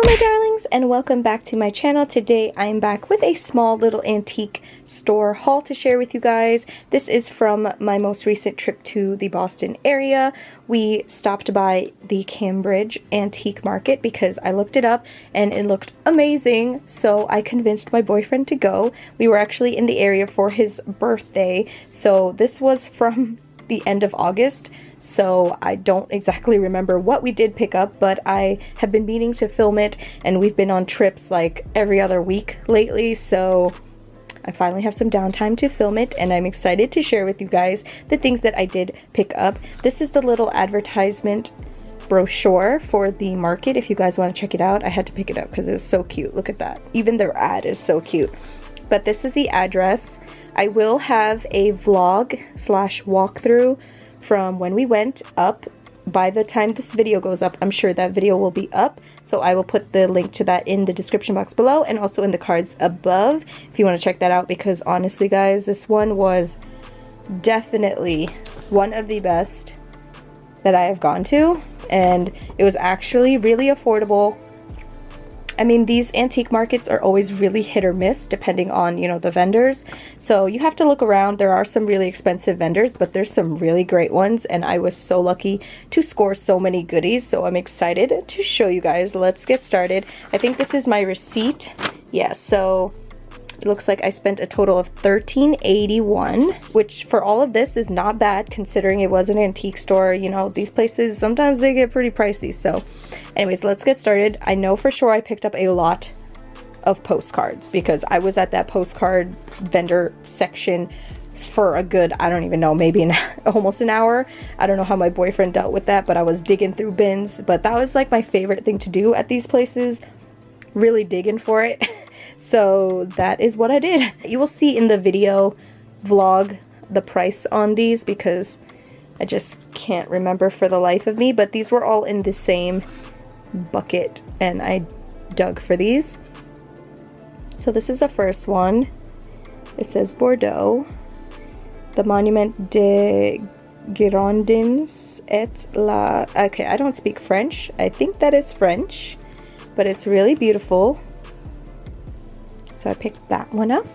my darlings, and welcome back to my channel. Today I'm back with a small little antique store haul to share with you guys. This is from my most recent trip to the Boston area. We stopped by the Cambridge Antique Market because I looked it up and it looked amazing, so I convinced my boyfriend to go. We were actually in the area for his birthday, so this was from the end of August. So I don't exactly remember what we did pick up, but I have been meaning to film it, and we've been on trips like every other week lately, so I finally have some downtime to film it, and I'm excited to share with you guys the things that I did pick up. This is the little advertisement brochure for the market. If you guys want to check it out, I had to pick it up because it was so cute. Look at that. Even their ad is so cute. But this is the address. I will have a vlog / walkthrough from when we went up. By the time this video goes up, I'm sure that video will be up, so I will put the link to that in the description box below and also in the cards above if you want to check that out, because honestly guys, this one was definitely one of the best that I have gone to, and it was actually really affordable. I mean, these antique markets are always really hit or miss depending on, you know, the vendors. So you have to look around. There are some really expensive vendors, but there's some really great ones. And I was so lucky to score so many goodies. So I'm excited to show you guys. Let's get started. I think this is my receipt. Yeah, so it looks like I spent a total of $13.81, which for all of this is not bad considering it was an antique store. You know, these places, sometimes they get pretty pricey. So anyways, let's get started. I know for sure I picked up a lot of postcards because I was at that postcard vendor section for a good, I don't even know, maybe almost an hour. I don't know how my boyfriend dealt with that, but I was digging through bins. But that was like my favorite thing to do at these places, really digging for it. So that is what I did. You will see in the video vlog the price on these because I just can't remember for the life of me, but these were all in the same bucket and I dug for these. So this is the first one. It says Bordeaux, the Monument des Girondins et la... Okay, I don't speak French. I think that is French, but it's really beautiful. So I picked that one up.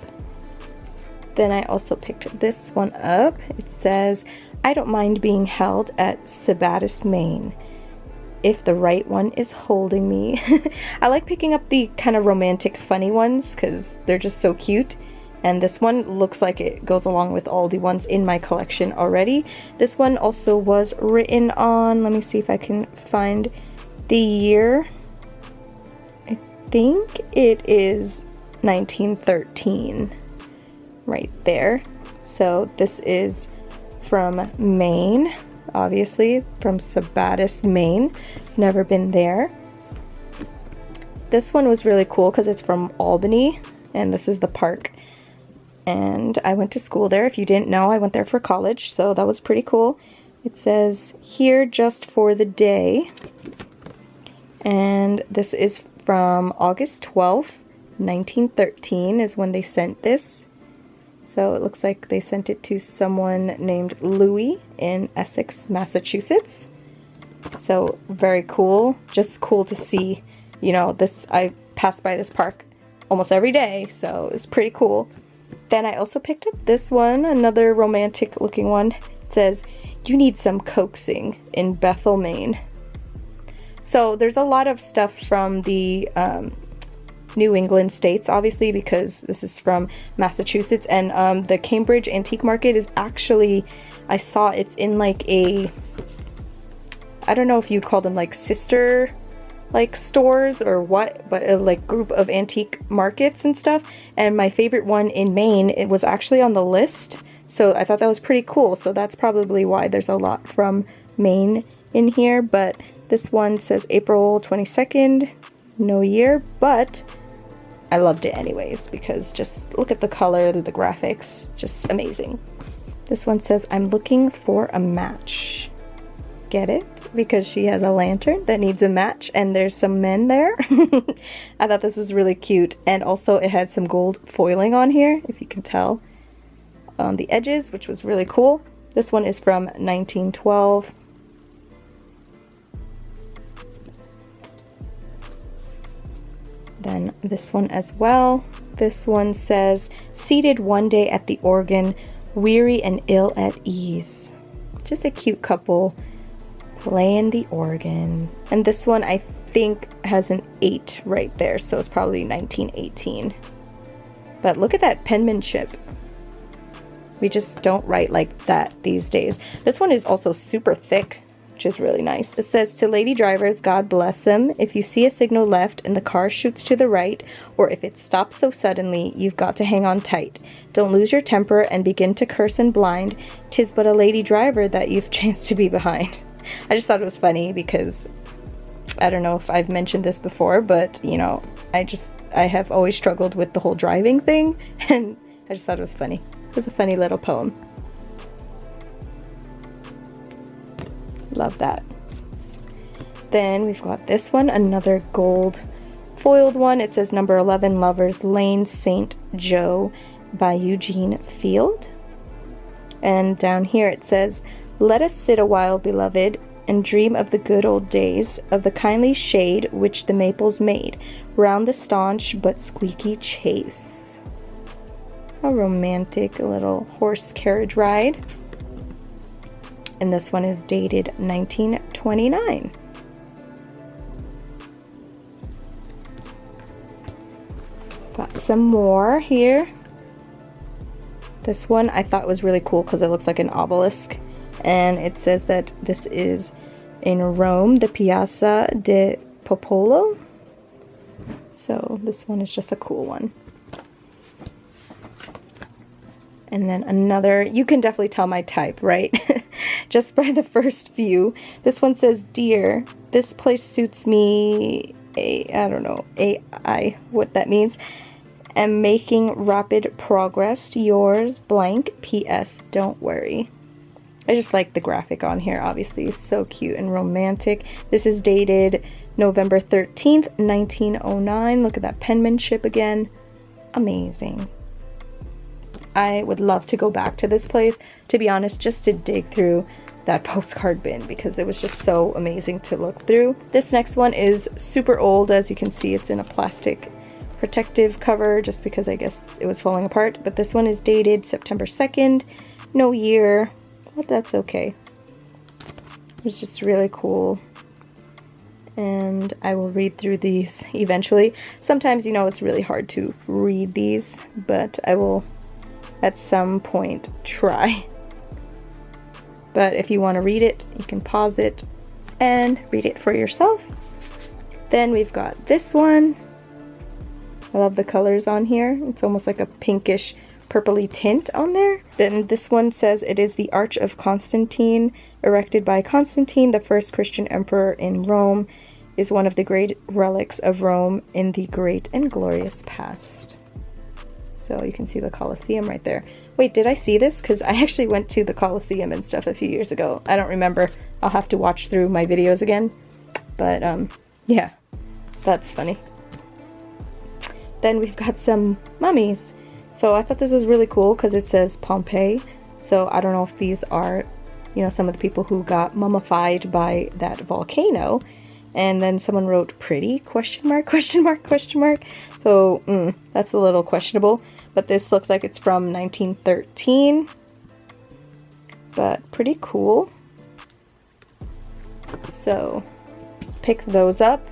Then I also picked this one up. It says, I don't mind being held at Sebattis, Maine, if the right one is holding me. I like picking up the kind of romantic, funny ones because they're just so cute. And this one looks like it goes along with all the ones in my collection already. This one also was written on, let me see if I can find the year. I think it is 1913 right there. So this is from Maine, obviously from Sebattis, Maine. Never been there. This one was really cool because it's from Albany and this is the park, and I went to school there. If you didn't know, I went there for college, so that was pretty cool. It says here just for the day, and this is from August 12th 1913 is when they sent this. So it looks like they sent it to someone named Louis in Essex, Massachusetts. So very cool. Just cool to see, you know, this. I pass by this park almost every day, so it's pretty cool. Then I also picked up this one, another romantic looking one. It says, you need some coaxing in Bethel, Maine. So there's a lot of stuff from the New England states, obviously, because this is from Massachusetts. And the Cambridge Antique Market is actually, I saw it's in like a, I don't know if you'd call them like sister like stores or what, but a like group of antique markets and stuff. And my favorite one in Maine, it was actually on the list, so I thought that was pretty cool. So that's probably why there's a lot from Maine in here. But this one says April 22nd, no year, but I loved it anyways because just look at the color, the graphics, just amazing. This one says, I'm looking for a match. Get it? Because she has a lantern that needs a match and there's some men there. I thought this was really cute, and also it had some gold foiling on here, if you can tell, on the edges, which was really cool. This one is from 1912. Then this one as well. This one says, seated one day at the organ, weary and ill at ease. Just a cute couple playing the organ. And this one I think has an 8 right there, so it's probably 1918. But look at that penmanship. We just don't write like that these days. This one is also super thick, which is really nice. It says, to lady drivers, God bless them. If you see a signal left and the car shoots to the right, or if it stops so suddenly, you've got to hang on tight. Don't lose your temper and begin to curse and blind. 'Tis but a lady driver that you've chanced to be behind. I just thought it was funny because I don't know if I've mentioned this before, but you know, I have always struggled with the whole driving thing, and I just thought it was funny. It was a funny little poem. Love that. Then we've got this one, another gold foiled one. It says number 11, Lovers Lane, St. Joe by Eugene Field. And down here it says, let us sit a while, beloved, and dream of the good old days, of the kindly shade which the maples made round the staunch but squeaky chase. A romantic little horse carriage ride. And this one is dated 1929. Got some more here. This one I thought was really cool because it looks like an obelisk. And it says that this is in Rome, the Piazza de Popolo. So this one is just a cool one. And then another, you can definitely tell my type, right? Just by the first few. This one says, dear, this place suits me, I don't know, AI, what that means. Am making rapid progress. Yours, blank, PS, don't worry. I just like the graphic on here, obviously. It's so cute and romantic. This is dated November 13th, 1909. Look at that penmanship again. Amazing. I would love to go back to this place, to be honest, just to dig through that postcard bin because it was just so amazing to look through. This next one is super old. As you can see, it's in a plastic protective cover just because I guess it was falling apart. But this one is dated September 2nd, no year, but that's okay. It was just really cool. And I will read through these eventually. Sometimes, you know, it's really hard to read these, but I will at some point try. But if you want to read it, you can pause it and read it for yourself. Then we've got this one. I love the colors on here. It's almost like a pinkish purpley tint on there. Then this one says it is the Arch of Constantine, erected by Constantine, the first Christian emperor in Rome, is one of the great relics of Rome in the great and glorious past. So you can see the Colosseum right there. Wait, did I see this? Because I actually went to the Colosseum and stuff a few years ago. I don't remember. I'll have to watch through my videos again. But, yeah. That's funny. Then we've got some mummies. So I thought this was really cool because it says Pompeii. So I don't know if these are, you know, some of the people who got mummified by that volcano. And then someone wrote pretty, question mark, question mark, question mark. So, that's a little questionable. But this looks like it's from 1913. But pretty cool. So, pick those up.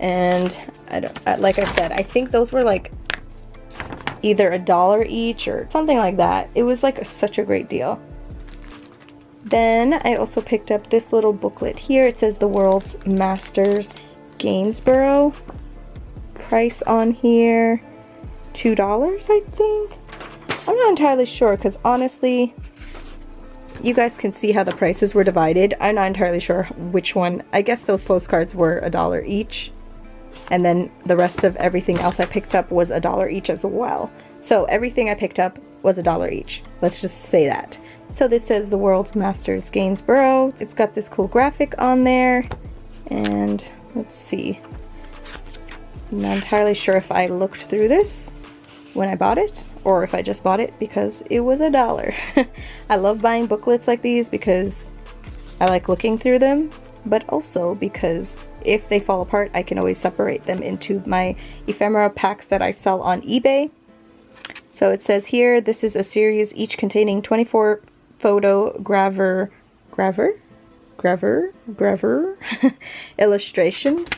And, like I said, I think those were like either $1 each or something like that. It was like such a great deal. Then I also picked up this little booklet here. It says the World's Masters Gainsborough. Price on here, $2, I think. I'm not entirely sure because honestly, you guys can see how the prices were divided. I'm not entirely sure which one. I guess those postcards were $1 each. And then the rest of everything else I picked up was $1 each as well. So everything I picked up was $1 each. Let's just say that. So this says the World's Masters Gainsborough. It's got this cool graphic on there. And let's see. I'm not entirely sure if I looked through this when I bought it or if I just bought it because it was $1. I love buying booklets like these because I like looking through them. but also because if they fall apart, I can always separate them into my ephemera packs that I sell on eBay. So it says here, this is a series each containing 24 photo graver illustrations,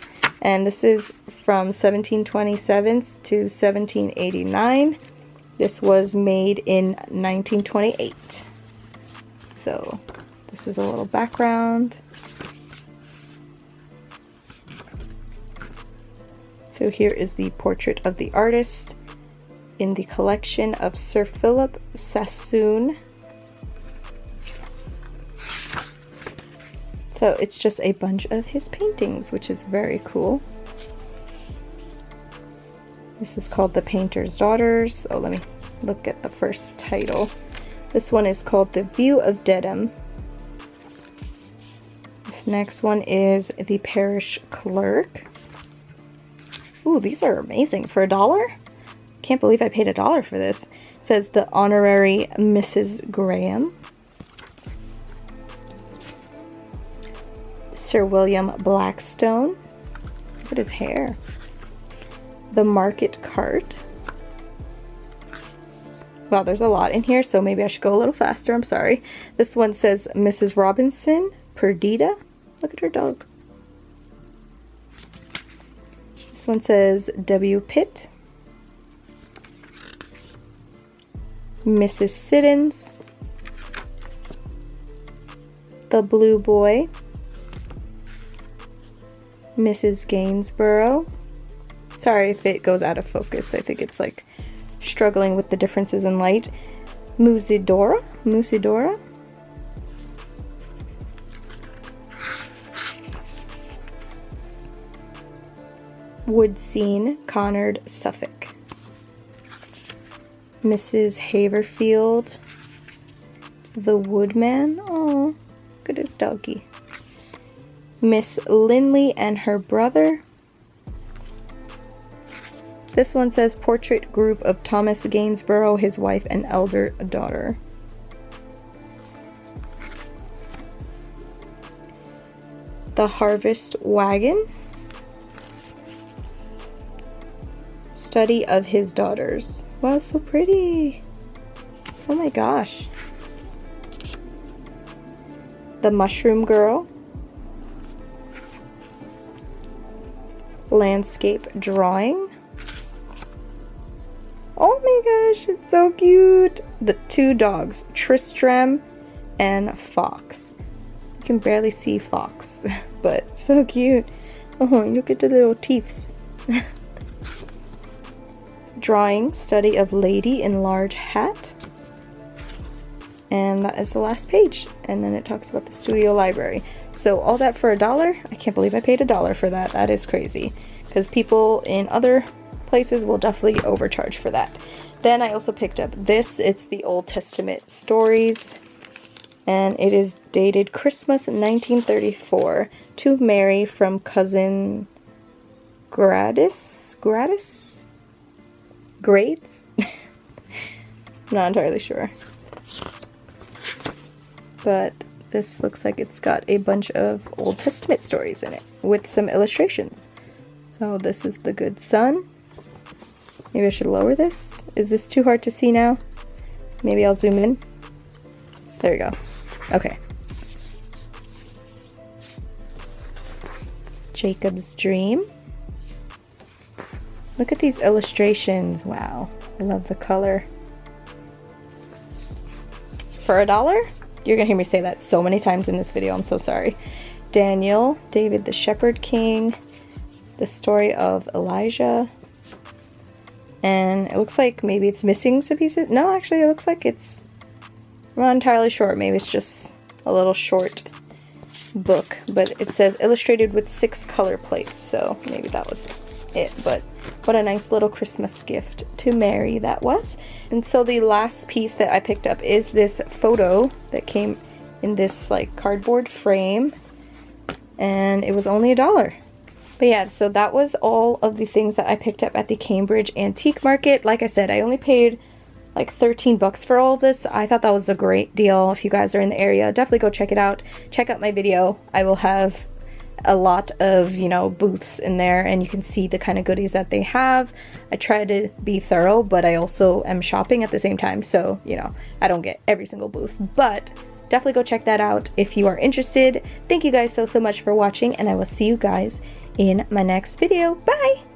and this is from 1727 to 1789. This was made in 1928. So this is a little background. So here is the portrait of the artist in the collection of Sir Philip Sassoon. So it's just a bunch of his paintings, which is very cool. This is called The Painter's Daughters. Oh, let me look at the first title. This one is called The View of Dedham. This next one is The Parish Clerk. Ooh, these are amazing. For $1? Can't believe I paid $1 for this. It says The Honorary Mrs. Graham. Sir William Blackstone. Look at his hair. The Market Cart. Wow, there's a lot in here, so maybe I should go a little faster. I'm sorry. This one says Mrs. Robinson Perdita. Look at her dog. This one says W. Pitt. Mrs. Siddons. The Blue Boy. Mrs. Gainsborough. Sorry if it goes out of focus. I think it's like struggling with the differences in light. Musidora. Woodscene, Connard, Suffolk. Mrs. Haverfield. The Woodman. Oh, look at his doggy. Miss Linley and her brother. This one says Portrait Group of Thomas Gainsborough, his wife, and elder daughter. The Harvest Wagon. Study of his daughters. Wow, so pretty. Oh my gosh. The Mushroom Girl. Landscape drawing. Oh my gosh, it's so cute. The two dogs, Tristram and Fox. You can barely see Fox, but so cute. Oh, look at the little teeths. Drawing, study of lady in large hat. And that is the last page. And then it talks about the studio library. So all that for $1? I can't believe I paid $1 for that. That is crazy. Because people in other places will definitely overcharge for that. Then I also picked up this. It's the Old Testament stories. And it is dated Christmas 1934. To Mary from cousin Grades? I'm not entirely sure. But this looks like it's got a bunch of Old Testament stories in it with some illustrations. So this is the good son. Maybe I should lower this. Is this too hard to see now? Maybe I'll zoom in. There we go. Okay. Jacob's Dream. Look at these illustrations. Wow. I love the color. For $1? You're gonna hear me say that so many times in this video. I'm so sorry. Daniel, David the Shepherd King, the story of Elijah, and it looks like maybe it's missing some pieces. No, actually it looks like it's, I'm not entirely sure. Maybe it's just a little short book, but it says illustrated with 6 color plates, so maybe that was it. But what a nice little Christmas gift to Mary that was. And so the last piece that I picked up is this photo that came in this like cardboard frame, and it was only $1. But yeah, so that was all of the things that I picked up at the Cambridge Antique Market. Like I said, I only paid like 13 bucks for all of this. I thought that was a great deal. If you guys are in the area, definitely go check it out. Check out my video. I will have a lot of, you know, booths in there, and you can see the kind of goodies that they have. I try to be thorough, but I also am shopping at the same time, so, you know, I don't get every single booth, but definitely go check that out if you are interested. Thank you guys so much for watching, and I will see you guys in my next video. Bye!